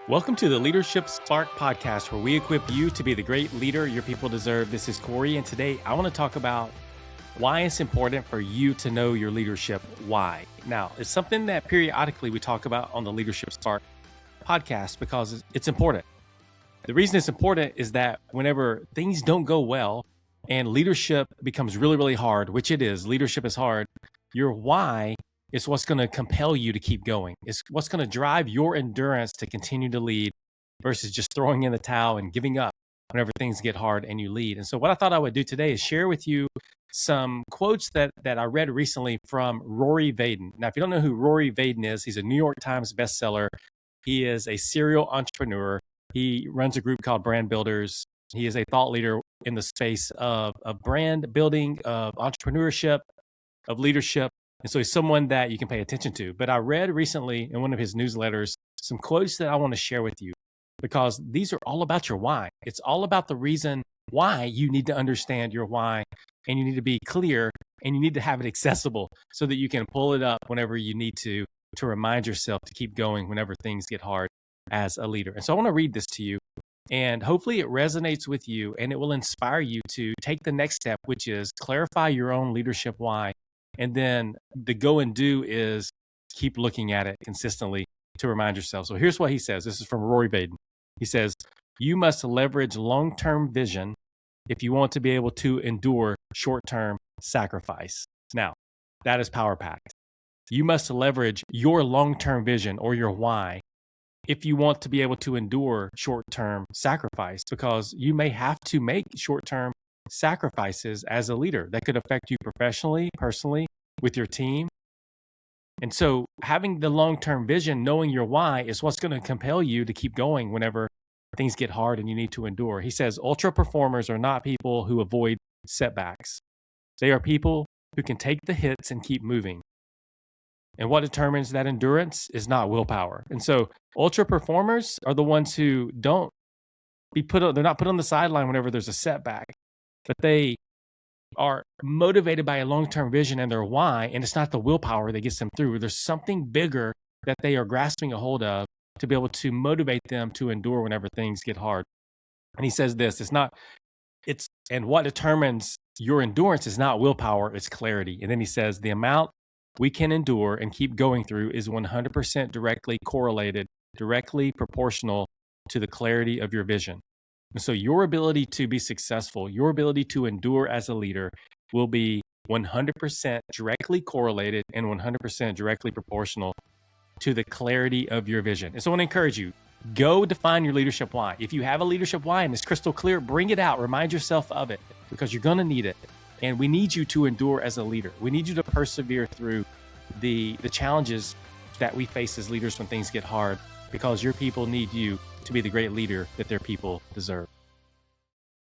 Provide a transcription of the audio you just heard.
Welcome to the Leadership Spark podcast, where we equip you to be the great leader your people deserve. This is Corey, and today I want to talk about why it's important for you to know your leadership why. Now, it's something that periodically we talk about on the Leadership Spark podcast because it's important. The reason it's important is that whenever things don't go well and leadership becomes really, really hard, which it is, leadership is hard, your why is what's going to compel you to keep going. It's what's going to drive your endurance to continue to lead versus just throwing in the towel and giving up whenever things get hard and you lead. And so what I thought I would do today is share with you some quotes that I read recently from Rory Vaden. Now, if you don't know who Rory Vaden is, he's a New York Times bestseller. He is a serial entrepreneur. He runs a group called Brand Builders. He is a thought leader in the space of brand building, of entrepreneurship, of leadership. And so he's someone that you can pay attention to. But I read recently in one of his newsletters some quotes that I want to share with you because these are all about your why. It's all about the reason why you need to understand your why, and you need to be clear, and you need to have it accessible so that you can pull it up whenever you need to remind yourself to keep going whenever things get hard as a leader. And so I want to read this to you, and hopefully it resonates with you and it will inspire you to take the next step, which is clarify your own leadership why. And then the go and do is keep looking at it consistently to remind yourself. So here's what he says. This is from Rory Vaden. He says, you must leverage long-term vision if you want to be able to endure short-term sacrifice. Now, that is power packed. You must leverage your long-term vision or your why if you want to be able to endure short-term sacrifice, because you may have to make short-term sacrifices as a leader that could affect you professionally, personally, with your team. And so having the long-term vision, knowing your why, is what's going to compel you to keep going whenever things get hard and you need to endure. He says, ultra performers are not people who avoid setbacks. They are people who can take the hits and keep moving. And what determines that endurance is not willpower. And so ultra performers are the ones who they're not put on the sideline whenever there's a setback, but they are motivated by a long-term vision and their why, and it's not the willpower that gets them through. There's something bigger that they are grasping a hold of to be able to motivate them to endure whenever things get hard. And he says this, and what determines your endurance is not willpower, it's clarity. And then he says, the amount we can endure and keep going through is 100% directly proportional to the clarity of your vision. And so your ability to be successful, your ability to endure as a leader will be 100% directly correlated and 100% directly proportional to the clarity of your vision. And so I want to encourage you, go define your leadership why. If you have a leadership why and it's crystal clear, bring it out, remind yourself of it, because you're going to need it. And we need you to endure as a leader. We need you to persevere through the challenges that we face as leaders when things get hard, because your people need you to be the great leader that their people deserve.